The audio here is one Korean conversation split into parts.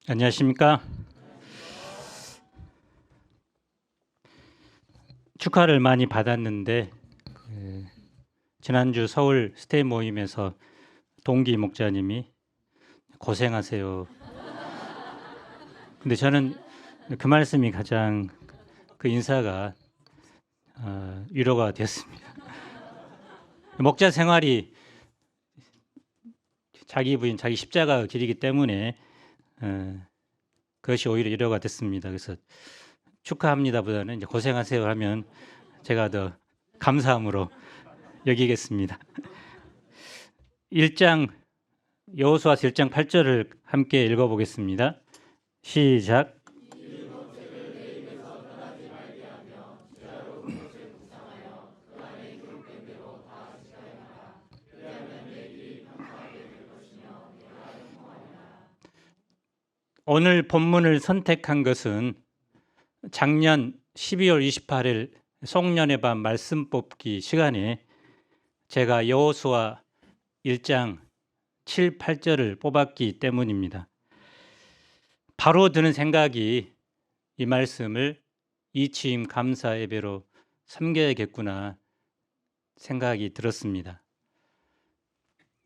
안녕하십니까? 축하를 많이 받았는데 지난주 서울 스테이 모임에서 동기 목자님이 고생하세요. 근데 저는 그 말씀이 가장 그 인사가 위로가 되었습니다. 목자 생활이 자기 부인, 자기 십자가 길이기 때문에 그것이 오히려 위로가 됐습니다. 그래서 축하합니다보다는 이제 고생하세요 하면 제가 더 감사함으로 여기겠습니다. 1장 여호수아서 1장 8절을 함께 읽어보겠습니다. 시작. 오늘 본문을 선택한 것은 작년 12월 28일 송년회 밤 말씀 뽑기 시간에 제가 여호수아 1장 7, 8절을 뽑았기 때문입니다. 바로 드는 생각이 이 말씀을 이 취임 감사 예배로 섬겨야겠구나 생각이 들었습니다.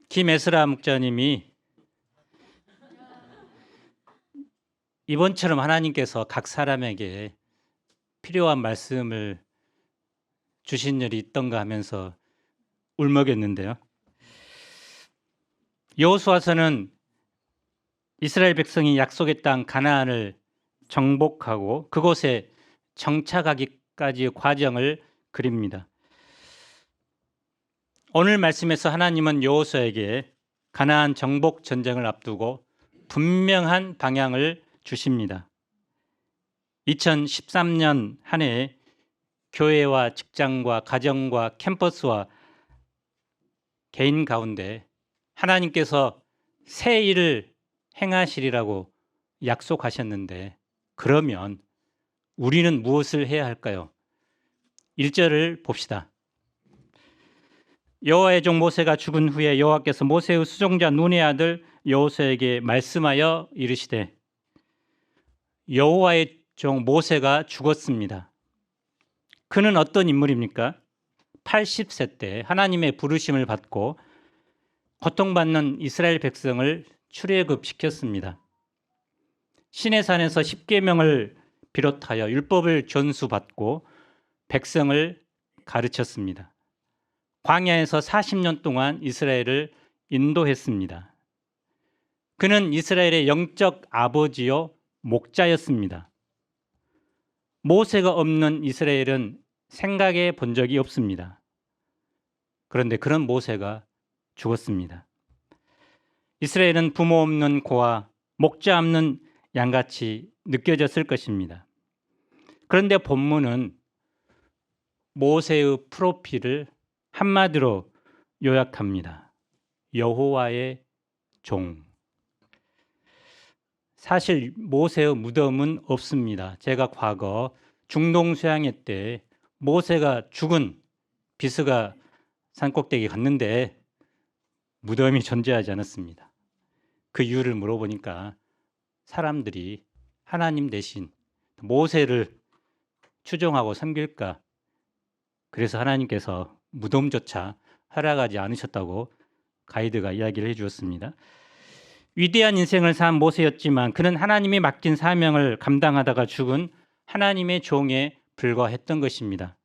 김에스라 목자님이 이번처럼 하나님께서 각 사람에게 필요한 말씀을 주신 일이 있던가 하면서 울먹였는데요. 여호수아서는 이스라엘 백성이 약속의 땅 가나안을 정복하고 그곳에 정착하기까지의 과정을 그립니다. 오늘 말씀에서 하나님은 여호수아에게 가나안 정복 전쟁을 앞두고 분명한 방향을 주십니다. 2013년 한 해 교회와 직장과 가정과 캠퍼스와 개인 가운데 하나님께서 새 일을 행하시리라고 약속하셨는데 그러면 우리는 무엇을 해야 할까요? 1절을 봅시다. 여호와의 종 모세가 죽은 후에 여호와께서 모세의 수종자 눈의 아들 여호수아에게 말씀하여 이르시되 여호와의 종 모세가 죽었습니다. 그는 어떤 인물입니까? 80세 때 하나님의 부르심을 받고 고통받는 이스라엘 백성을 출애굽시켰습니다. 시내산에서 십계명을 비롯하여 율법을 전수받고 백성을 가르쳤습니다. 광야에서 40년 동안 이스라엘을 인도했습니다. 그는 이스라엘의 영적 아버지요 목자였습니다. 모세가 없는 이스라엘은 생각해 본 적이 없습니다. 그런데 그런 모세가 죽었습니다. 이스라엘은 부모 없는 고아, 목자 없는 양같이 느껴졌을 것입니다. 그런데 본문은 모세의 프로필을 한마디로 요약합니다. 여호와의 종. 사실 모세의 무덤은 없습니다. 제가 과거 중동 수양회 때 모세가 죽은 비스가 산꼭대기 갔는데 무덤이 존재하지 않았습니다. 그 이유를 물어보니까 사람들이 하나님 대신 모세를 추종하고 섬길까? 그래서 하나님께서 무덤조차 허락하지 않으셨다고 가이드가 이야기를 해주었습니다. 위대한 인생을 산 모세였지만 그는 하나님이 맡긴 사명을 감당하다가 죽은 하나님의 종에 불과했던 것입니다.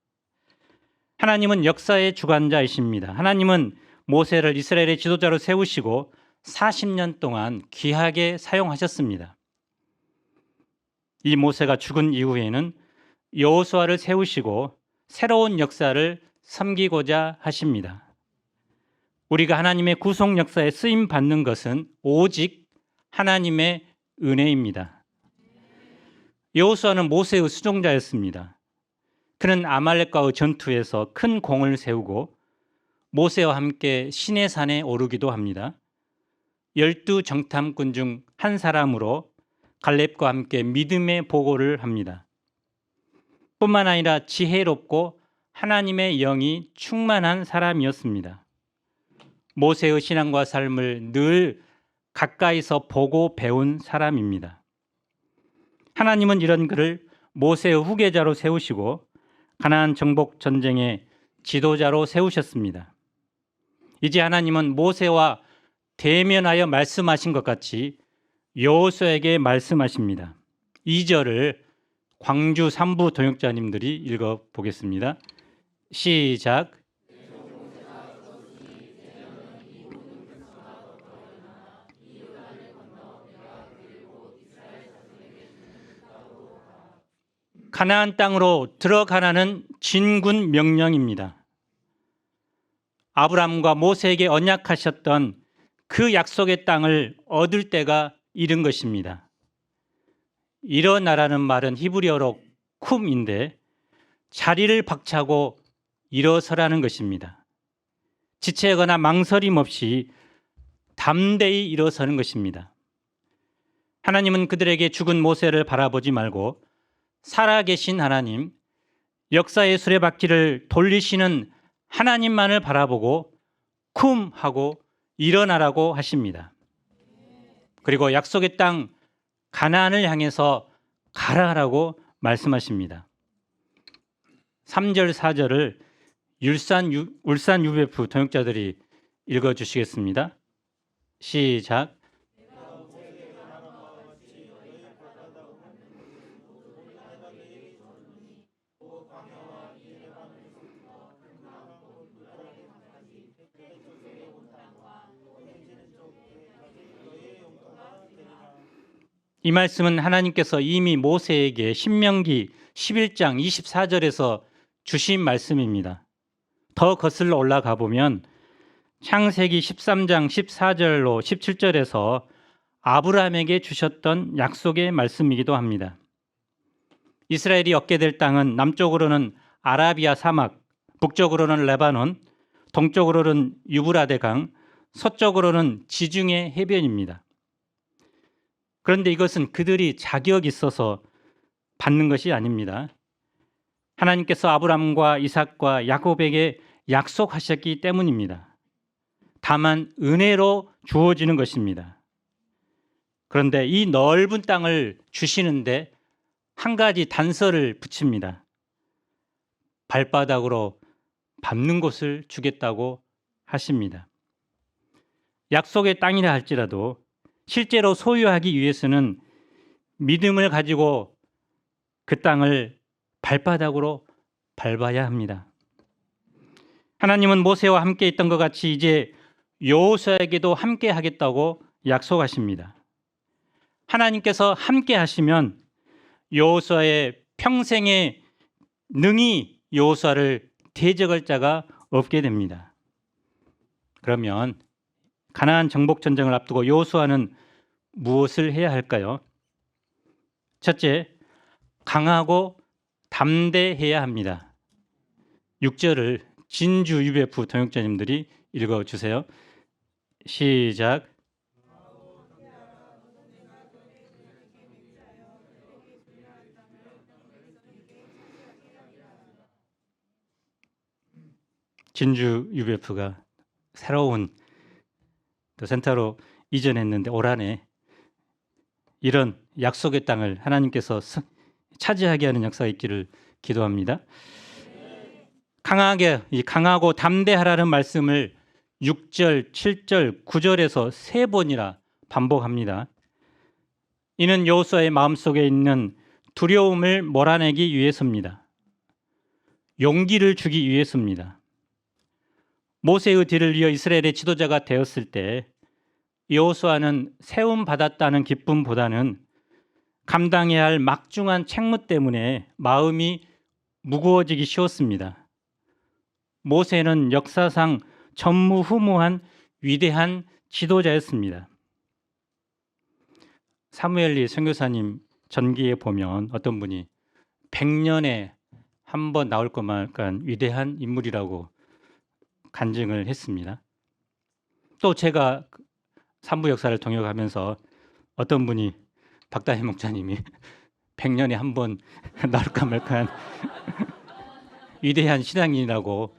하나님은 역사의 주관자이십니다. 하나님은 모세를 이스라엘의 지도자로 세우시고 40년 동안 귀하게 사용하셨습니다. 이 모세가 죽은 이후에는 여호수아를 세우시고 새로운 역사를 섬기고자 하십니다. 우리가 하나님의 구속 역사에 쓰임 받는 것은 오직 하나님의 은혜입니다. 여호수아는 모세의 수종자였습니다. 그는 아말렉과의 전투에서 큰 공을 세우고 모세와 함께 시내산에 오르기도 합니다. 12 정탐꾼 중 한 사람으로 갈렙과 함께 믿음의 보고를 합니다. 뿐만 아니라 지혜롭고 하나님의 영이 충만한 사람이었습니다. 모세의 신앙과 삶을 늘 가까이서 보고 배운 사람입니다. 하나님은 이런 그를 모세의 후계자로 세우시고 가나안 정복 전쟁의 지도자로 세우셨습니다. 이제 하나님은 모세와 대면하여 말씀하신 것 같이 여호수아에게 말씀하십니다. 2절을 광주 3부 동역자님들이 읽어보겠습니다. 시작. 가나안 땅으로 들어가라는 진군 명령입니다. 아브라함과 모세에게 언약하셨던 그 약속의 땅을 얻을 때가 이른 것입니다. 일어나라는 말은 히브리어로 쿰인데 자리를 박차고 일어서라는 것입니다. 지체하거나 망설임 없이 담대히 일어서는 것입니다. 하나님은 그들에게 죽은 모세를 바라보지 말고 살아계신 하나님, 역사의 수레바퀴를 돌리시는 하나님만을 바라보고 쿰 하고 일어나라고 하십니다. 그리고 약속의 땅 가나안을 향해서 가라라고 말씀하십니다. 3절 4절을 울산 UBF 동역자들이 읽어주시겠습니다. 시작. 이 말씀은 하나님께서 이미 모세에게 신명기 11장 24절에서 주신 말씀입니다. 더 거슬러 올라가 보면 창세기 13장 14절로 17절에서 아브라함에게 주셨던 약속의 말씀이기도 합니다. 이스라엘이 얻게 될 땅은 남쪽으로는 아라비아 사막, 북쪽으로는 레바논, 동쪽으로는 유브라데 강, 서쪽으로는 지중해 해변입니다. 그런데 이것은 그들이 자격 있어서 받는 것이 아닙니다. 하나님께서 아브라함과 이삭과 야곱에게 약속하셨기 때문입니다. 다만 은혜로 주어지는 것입니다. 그런데 이 넓은 땅을 주시는데 한 가지 단서를 붙입니다. 발바닥으로 밟는 곳을 주겠다고 하십니다. 약속의 땅이라 할지라도 실제로 소유하기 위해서는 믿음을 가지고 그 땅을 발바닥으로 밟아야 합니다. 하나님은 모세와 함께 있던 것 같이 이제 여호수아에게도 함께 하겠다고 약속하십니다. 하나님께서 함께 하시면 여호수아의 평생의 능히 여호수아를 대적할 자가 없게 됩니다. 그러면 가나안 정복 전쟁을 앞두고 여호수아는 무엇을 해야 할까요? 첫째, 강하고 담대해야 합니다. 6절을 진주 UBF 동역자님들이 읽어주세요. 시작. 진주 UBF가 새로운 또 센터로 이전했는데 올 한해 이런 약속의 땅을 하나님께서 차지하게 하는 역사가 있기를 기도합니다. 강하고 담대하라는 말씀을 6절, 7절, 9절에서 3번이나 반복합니다. 이는 여호수아의 마음속에 있는 두려움을 몰아내기 위해서입니다. 용기를 주기 위해서입니다. 모세의 뒤를 이어 이스라엘의 지도자가 되었을 때 여호수아는 세움 받았다는 기쁨보다는 감당해야 할 막중한 책무 때문에 마음이 무거워지기 쉬웠습니다. 모세는 역사상 전무후무한 위대한 지도자였습니다. 사무엘리 선교사님 전기에 보면 어떤 분이 100년에 한 번 나올 것만한 위대한 인물이라고 간증을 했습니다. 또 제가 산부 역사를 동역하면서 어떤 분이 박다혜 목사님이 100년에 한 번 나올까 말까한 위대한 신앙인이라고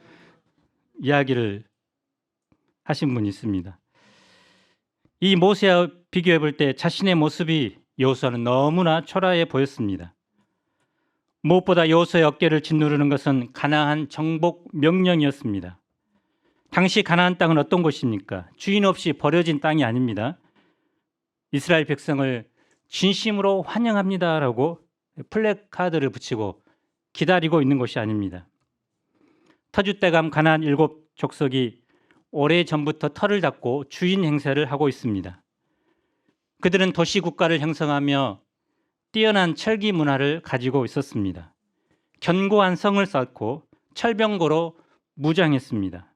이야기를 하신 분이 있습니다. 이 모세와 비교해 볼 때 자신의 모습이 여호수아는 너무나 초라해 보였습니다. 무엇보다 여호수아의 어깨를 짓누르는 것은 가나안 정복 명령이었습니다. 당시 가나안 땅은 어떤 곳입니까? 주인 없이 버려진 땅이 아닙니다. 이스라엘 백성을 진심으로 환영합니다라고 플래카드를 붙이고 기다리고 있는 곳이 아닙니다. 터줏대감 가나안 7족속이 오래전부터 터를 닫고 주인 행세를 하고 있습니다. 그들은 도시 국가를 형성하며 뛰어난 철기 문화를 가지고 있었습니다. 견고한 성을 쌓고 철병거로 무장했습니다.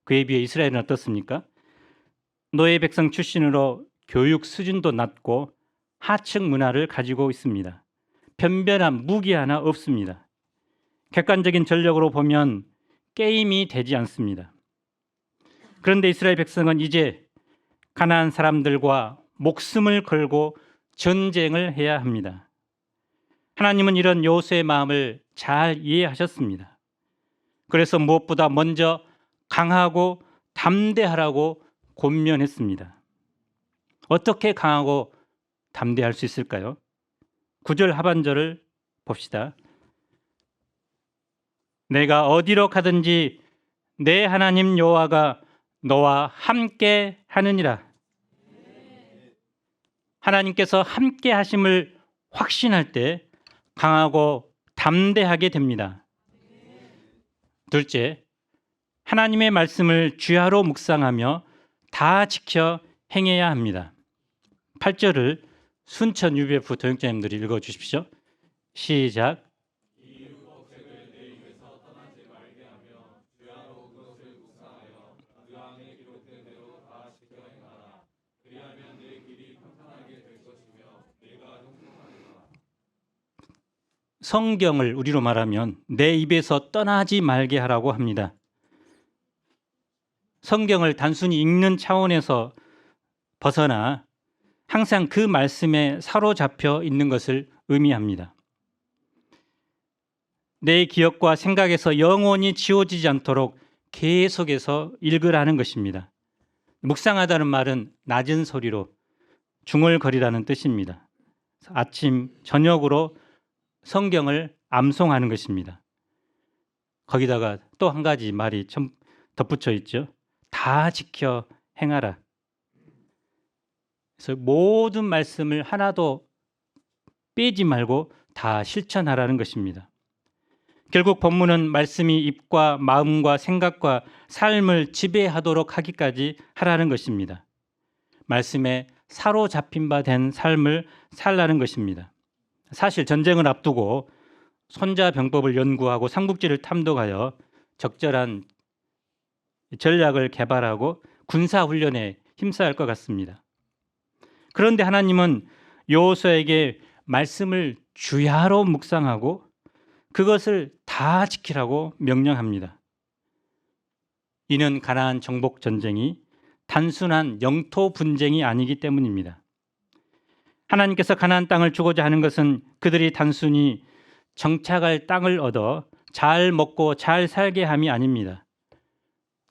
그에 비해 이스라엘은 어떻습니까? 노예 백성 출신으로 교육 수준도 낮고 하층 문화를 가지고 있습니다. 변변한 무기 하나 없습니다. 객관적인 전력으로 보면 게임이 되지 않습니다. 그런데 이스라엘 백성은 이제 가나안 사람들과 목숨을 걸고 전쟁을 해야 합니다. 하나님은 이런 여호수아의 마음을 잘 이해하셨습니다. 그래서 무엇보다 먼저 강하고 담대하라고 권면했습니다. 어떻게 강하고 담대할 수 있을까요? 9절 하반절을 봅시다. 내가 어디로 가든지 내 하나님 여호와가 너와 함께 하느니라. 하나님께서 함께 하심을 확신할 때 강하고 담대하게 됩니다. 둘째, 하나님의 말씀을 주야로 묵상하며 다 지켜 행해야 합니다. 8절을 순천 UBF 도역자님들이 읽어주십시오. 시작. 성경을 우리로 말하면 내 입에서 떠나지 말게 하라고 합니다. 성경을 단순히 읽는 차원에서 벗어나 항상 그 말씀에 사로잡혀 있는 것을 의미합니다. 내 기억과 생각에서 영원히 지워지지 않도록 계속해서 읽으라는 것입니다. 묵상하다는 말은 낮은 소리로 중얼거리라는 뜻입니다. 아침, 저녁으로 성경을 암송하는 것입니다. 거기다가 또 한 가지 말이 덧붙여 있죠. 다 지켜 행하라. 그래서 모든 말씀을 하나도 빼지 말고 다 실천하라는 것입니다. 결국 본문은 말씀이 입과 마음과 생각과 삶을 지배하도록 하기까지 하라는 것입니다. 말씀에 사로잡힌 바 된 삶을 살라는 것입니다. 사실 전쟁을 앞두고 손자병법을 연구하고 삼국지를 탐독하여 적절한 전략을 개발하고 군사훈련에 힘써야 할 것 같습니다. 그런데 하나님은 여호수아에게 말씀을 주야로 묵상하고 그것을 다 지키라고 명령합니다. 이는 가나안 정복 전쟁이 단순한 영토 분쟁이 아니기 때문입니다. 하나님께서 가나안 땅을 주고자 하는 것은 그들이 단순히 정착할 땅을 얻어 잘 먹고 잘 살게 함이 아닙니다.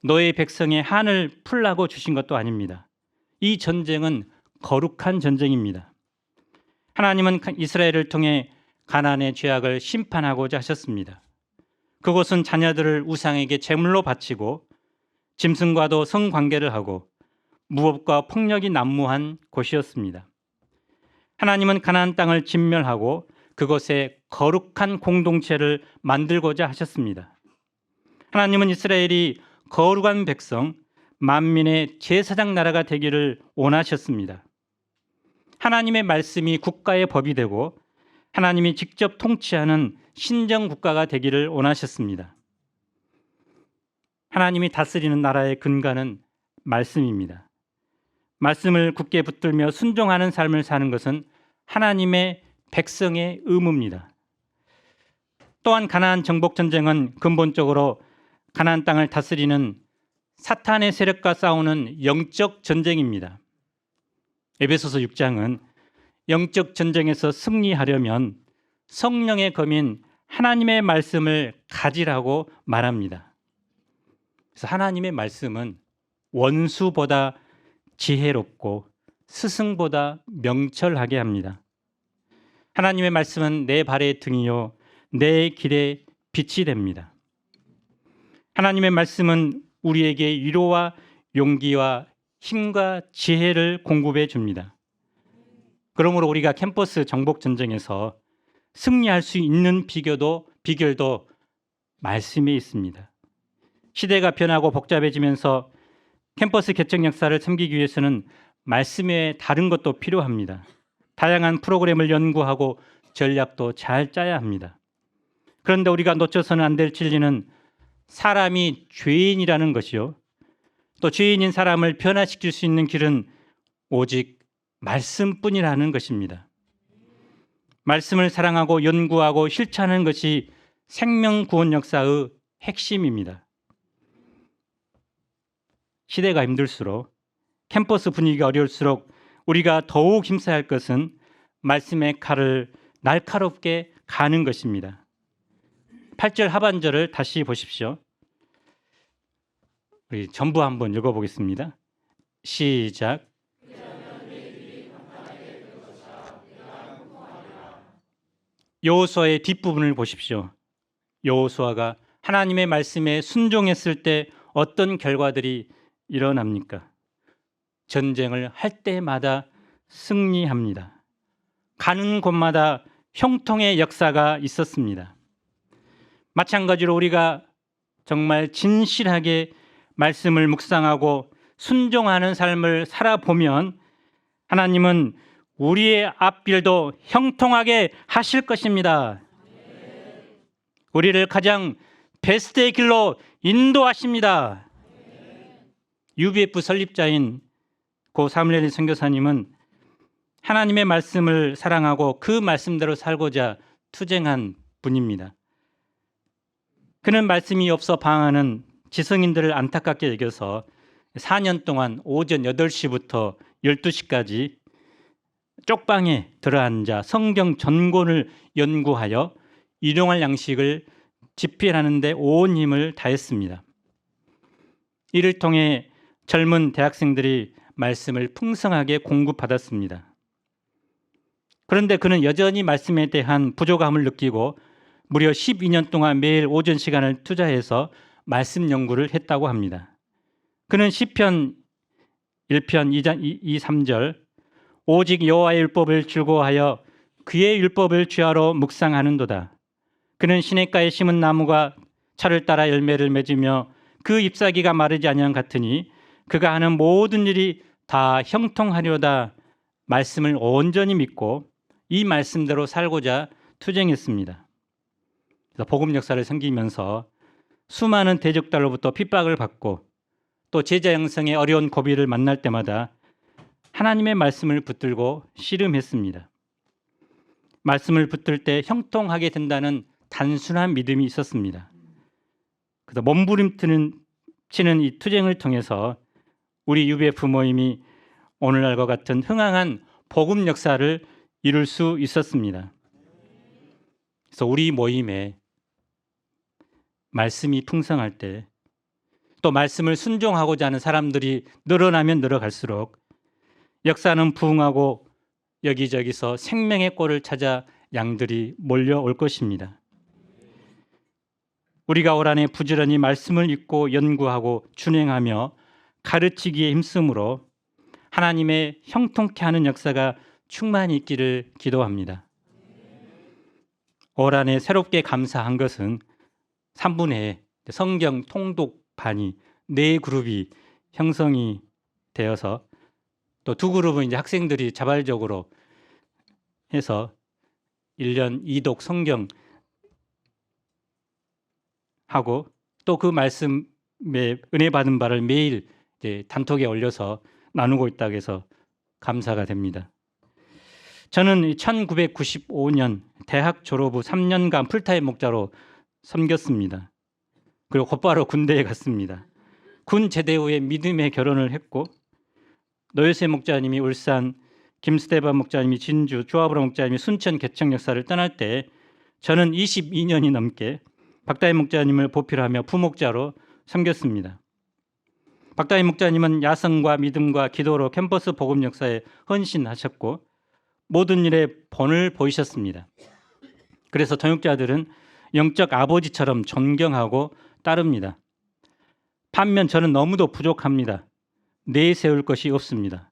너의 백성의 한을 풀라고 주신 것도 아닙니다. 이 전쟁은 거룩한 전쟁입니다. 하나님은 이스라엘을 통해 가나안의 죄악을 심판하고자 하셨습니다. 그곳은 자녀들을 우상에게 제물로 바치고 짐승과도 성관계를 하고 무법과 폭력이 난무한 곳이었습니다. 하나님은 가나안 땅을 진멸하고 그곳에 거룩한 공동체를 만들고자 하셨습니다. 하나님은 이스라엘이 거룩한 백성, 만민의 제사장 나라가 되기를 원하셨습니다. 하나님의 말씀이 국가의 법이 되고 하나님이 직접 통치하는 신정 국가가 되기를 원하셨습니다. 하나님이 다스리는 나라의 근간은 말씀입니다. 말씀을 굳게 붙들며 순종하는 삶을 사는 것은 하나님의 백성의 의무입니다. 또한 가나안 정복 전쟁은 근본적으로 가나안 땅을 다스리는 사탄의 세력과 싸우는 영적 전쟁입니다. 에베소서 6장은 영적 전쟁에서 승리하려면 성령의 검인 하나님의 말씀을 가지라고 말합니다. 그래서 하나님의 말씀은 원수보다 지혜롭고 스승보다 명철하게 합니다. 하나님의 말씀은 내 발의 등이요 내 길의 빛이 됩니다. 하나님의 말씀은 우리에게 위로와 용기와 힘과 지혜를 공급해 줍니다. 그러므로 우리가 캠퍼스 정복 전쟁에서 승리할 수 있는 비결도 말씀에 있습니다. 시대가 변하고 복잡해지면서 캠퍼스 개척 역사를 섬기기 위해서는 말씀 외에 다른 것도 필요합니다. 다양한 프로그램을 연구하고 전략도 잘 짜야 합니다. 그런데 우리가 놓쳐서는 안 될 진리는 사람이 죄인이라는 것이요. 또 죄인인 사람을 변화시킬 수 있는 길은 오직 말씀뿐이라는 것입니다. 말씀을 사랑하고 연구하고 실천하는 것이 생명 구원 역사의 핵심입니다. 시대가 힘들수록 캠퍼스 분위기가 어려울수록 우리가 더욱 힘써야 할 것은 말씀의 칼을 날카롭게 가는 것입니다. 8절 하반절을 다시 보십시오. 우리 전부 한번 읽어보겠습니다. 시작. 여호수아의 뒷부분을 보십시오. 여호수아가 하나님의 말씀에 순종했을 때 어떤 결과들이 일어납니까? 전쟁을 할 때마다 승리합니다. 가는 곳마다 형통의 역사가 있었습니다. 마찬가지로 우리가 정말 진실하게 말씀을 묵상하고 순종하는 삶을 살아보면 하나님은 우리의 앞길도 형통하게 하실 것입니다. 우리를 가장 베스트의 길로 인도하십니다. UBF 설립자인 고 사무엘 선교사님은 하나님의 말씀을 사랑하고 그 말씀대로 살고자 투쟁한 분입니다. 그는 말씀이 없어 방황하는 지성인들을 안타깝게 여겨서 4년 동안 오전 8시부터 12시까지 쪽방에 들어앉아 성경 전권을 연구하여 일용할 양식을 집필하는 데 온 힘을 다했습니다. 이를 통해 젊은 대학생들이 말씀을 풍성하게 공급받았습니다. 그런데 그는 여전히 말씀에 대한 부족함을 느끼고 무려 12년 동안 매일 오전 시간을 투자해서 말씀 연구를 했다고 합니다. 그는 시편 1편 2, 3절 오직 여호와의 율법을 즐거워하여 그의 율법을 주야로 묵상하는도다. 그는 시냇가에 심은 나무가 철을 따라 열매를 맺으며 그 잎사귀가 마르지 아니함 같으니 그가 하는 모든 일이 다 형통하려다. 말씀을 온전히 믿고 이 말씀대로 살고자 투쟁했습니다. 그래서 복음 역사를 섬기면서 수많은 대적들로부터 핍박을 받고 또 제자 양성의 어려운 고비를 만날 때마다 하나님의 말씀을 붙들고 씨름했습니다. 말씀을 붙들 때 형통하게 된다는 단순한 믿음이 있었습니다. 그래서 몸부림치는 이 투쟁을 통해서 우리 UBF 모임이 오늘날과 같은 흥황한 복음 역사를 이룰 수 있었습니다. 그래서 우리 모임에 말씀이 풍성할 때 또 말씀을 순종하고자 하는 사람들이 늘어나면 늘어갈수록 역사는 부흥하고 여기저기서 생명의 꼴을 찾아 양들이 몰려올 것입니다. 우리가 올 한해 부지런히 말씀을 읽고 연구하고 준행하며 가르치기에 힘쓰므로 하나님의 형통케 하는 역사가 충만히 있기를 기도합니다. 올 한해 새롭게 감사한 것은 3분의 성경 통독반이 4그룹이 형성이 되어서 또 2그룹은 이제 학생들이 자발적으로 해서 1년 2독 성경 하고 또 그 말씀에 은혜 받은 바를 매일 이제 단톡에 올려서 나누고 있다고 해서 감사가 됩니다. 저는 1995년 대학 졸업 후 3년간 풀타임 목자로 섬겼습니다. 그리고 곧바로 군대에 갔습니다. 군 제대 후에 믿음의 결혼을 했고 노여세 목자님이 울산, 김스테반 목자님이 진주, 조아브라 목자님이 순천 개척 역사를 떠날 때 저는 22년이 넘게 박다희 목자님을 보필하며 부목자로 섬겼습니다. 박다희 목자님은 야성과 믿음과 기도로 캠퍼스 복음 역사에 헌신하셨고 모든 일에 본을 보이셨습니다. 그래서 동역자들은 영적 아버지처럼 존경하고 따릅니다. 반면 저는 너무도 부족합니다. 내세울 것이 없습니다.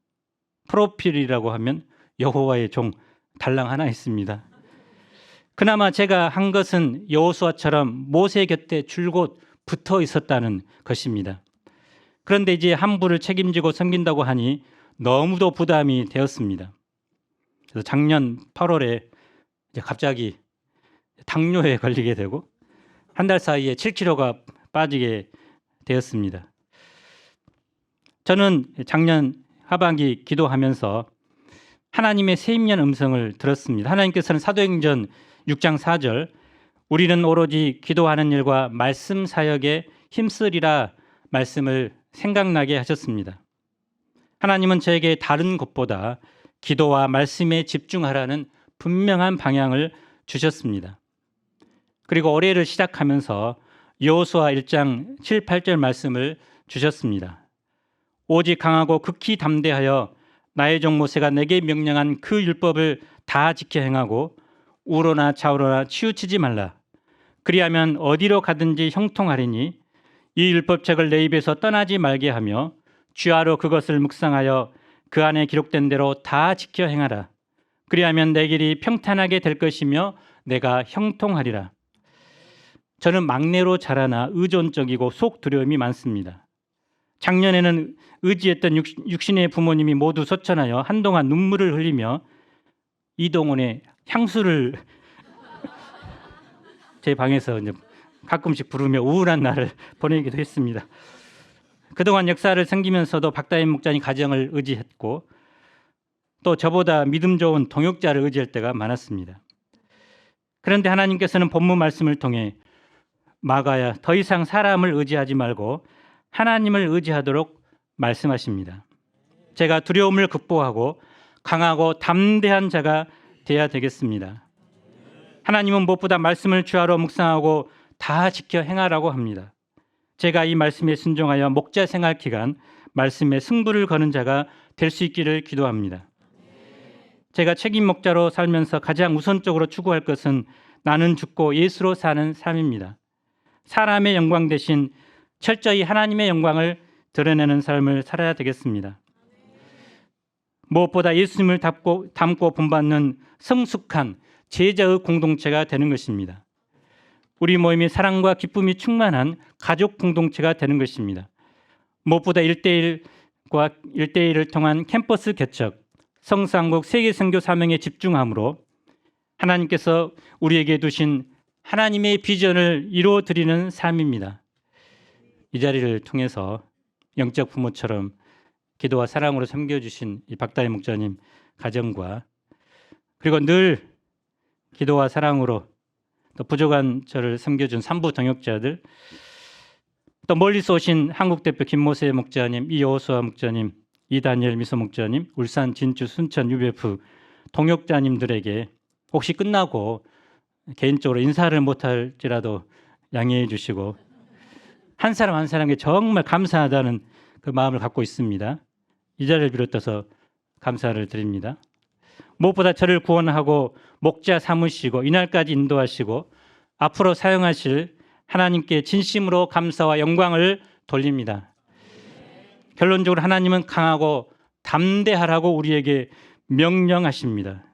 프로필이라고 하면 여호와의 종 달랑 하나 있습니다. 그나마 제가 한 것은 여호수아처럼 모세 곁에 줄곧 붙어 있었다는 것입니다. 그런데 이제 한부를 책임지고 섬긴다고 하니 너무도 부담이 되었습니다. 그래서 작년 8월에 이제 갑자기 당뇨에 걸리게 되고 한 달 사이에 7kg가 빠지게 되었습니다. 저는 작년 하반기 기도하면서 하나님의 세미한 음성을 들었습니다. 하나님께서는 사도행전 6장 4절 우리는 오로지 기도하는 일과 말씀 사역에 힘쓰리라 말씀을 생각나게 하셨습니다. 하나님은 저에게 다른 것보다 기도와 말씀에 집중하라는 분명한 방향을 주셨습니다. 그리고 올해를 시작하면서 여호수아 1장 7, 8절 말씀을 주셨습니다. 오직 강하고 극히 담대하여 나의 종 모세가 내게 명령한 그 율법을 다 지켜 행하고 우로나 좌우로나 치우치지 말라. 그리하면 어디로 가든지 형통하리니 이 율법책을 내 입에서 떠나지 말게 하며 주야로 그것을 묵상하여 그 안에 기록된 대로 다 지켜 행하라. 그리하면 내 길이 평탄하게 될 것이며 내가 형통하리라. 저는 막내로 자라나 의존적이고 속 두려움이 많습니다. 작년에는 의지했던 육신의 부모님이 모두 소천하여 한동안 눈물을 흘리며 이동원의 향수를 제 방에서 이제 가끔씩 부르며 우울한 날을 보내기도 했습니다. 그동안 역사를 섬기면서도 박다희 목자님 가정을 의지했고 또 저보다 믿음 좋은 동역자를 의지할 때가 많았습니다. 그런데 하나님께서는 본문 말씀을 통해 마가야 더 이상 사람을 의지하지 말고 하나님을 의지하도록 말씀하십니다. 제가 두려움을 극복하고 강하고 담대한 자가 되어야 되겠습니다. 하나님은 무엇보다 말씀을 주하로 묵상하고 다 지켜 행하라고 합니다. 제가 이 말씀에 순종하여 목자 생활 기간 말씀에 승부를 거는 자가 될 수 있기를 기도합니다. 제가 책임 목자로 살면서 가장 우선적으로 추구할 것은 나는 죽고 예수로 사는 삶입니다. 사람의 영광 대신 철저히 하나님의 영광을 드러내는 삶을 살아야 되겠습니다. 무엇보다 예수님을 닮고 본받는 성숙한 제자의 공동체가 되는 것입니다. 우리 모임이 사랑과 기쁨이 충만한 가족 공동체가 되는 것입니다. 무엇보다 1대1을 통한 캠퍼스 개척, 성쌍국 세계 선교 사명에 집중함으로 하나님께서 우리에게 두신 하나님의 비전을 이루어 드리는 삶입니다. 이 자리를 통해서 영적 부모처럼 기도와 사랑으로 섬겨주신 이 박다희 목자님 가정과 그리고 늘 기도와 사랑으로 또 부족한 저를 섬겨준 산부 동역자들 또 멀리서 오신 한국대표 김모세 목자님, 이여호수아 목자님, 이다니엘 미소 목자님, 울산 진주 순천 UBF 동역자님들에게 혹시 끝나고 개인적으로 인사를 못할지라도 양해해 주시고 한 사람 한 사람에게 정말 감사하다는 그 마음을 갖고 있습니다. 이 자리를 비롯해서 감사를 드립니다. 무엇보다 저를 구원하고 목자 삼으시고 이날까지 인도하시고 앞으로 사용하실 하나님께 진심으로 감사와 영광을 돌립니다. 결론적으로 하나님은 강하고 담대하라고 우리에게 명령하십니다.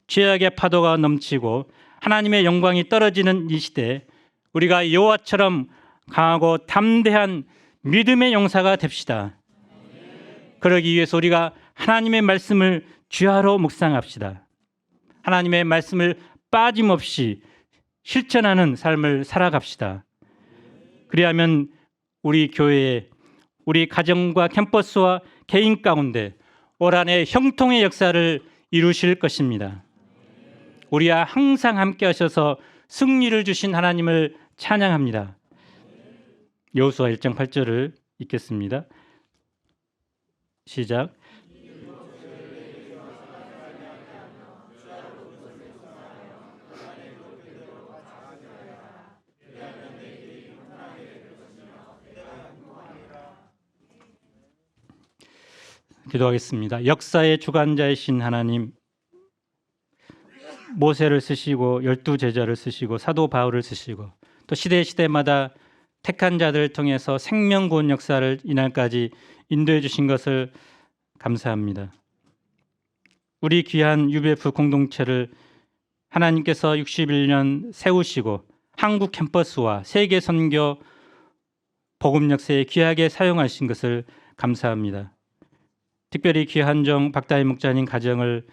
죄악의 파도가 넘치고 하나님의 영광이 떨어지는 이 시대 우리가 여호와처럼 강하고 담대한 믿음의 용사가 됩시다. 그러기 위해서 우리가 하나님의 말씀을 주야로 묵상합시다. 하나님의 말씀을 빠짐없이 실천하는 삶을 살아갑시다. 그리하면 우리 교회에 우리 가정과 캠퍼스와 개인 가운데 올 한해 형통의 역사를 이루실 것입니다. 우리와 항상 함께 하셔서 승리를 주신 하나님을 찬양합니다. 여호수아 1장 8절을 읽겠습니다. 시작. 기도하겠습니다. 역사의 주관자이신 하나님, 모세를 쓰시고 12제자를 쓰시고 사도 바울을 쓰시고 또 시대마다 택한 자들을 통해서 생명 구원 역사를 이날까지 인도해 주신 것을 감사합니다. 우리 귀한 UBF 공동체를 하나님께서 61년 세우시고 한국 캠퍼스와 세계 선교 복음 역사에 귀하게 사용하신 것을 감사합니다. 특별히 귀한정 박다희 목자님 가정을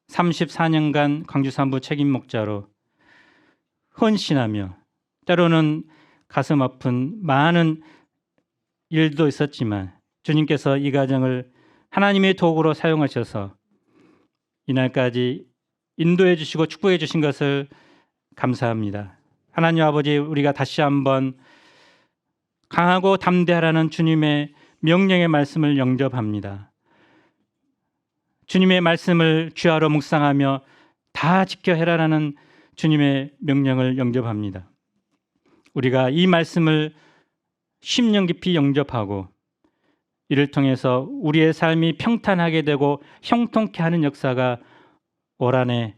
34년간 광주 산부 책임 목자로 헌신하며 때로는 가슴 아픈 많은 일도 있었지만 주님께서 이 가정을 하나님의 도구로 사용하셔서 이날까지 인도해 주시고 축복해 주신 것을 감사합니다. 하나님 아버지, 우리가 다시 한번 강하고 담대하라는 주님의 명령의 말씀을 영접합니다. 주님의 말씀을 귀하로 묵상하며 다 지켜 해라라는 주님의 명령을 영접합니다. 우리가 이 말씀을 심령 깊이 영접하고 이를 통해서 우리의 삶이 평탄하게 되고 형통케 하는 역사가 올 한해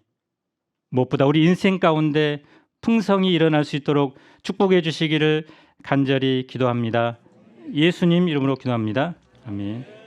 무엇보다 우리 인생 가운데 풍성이 일어날 수 있도록 축복해 주시기를 간절히 기도합니다. 예수님 이름으로 기도합니다. 아멘.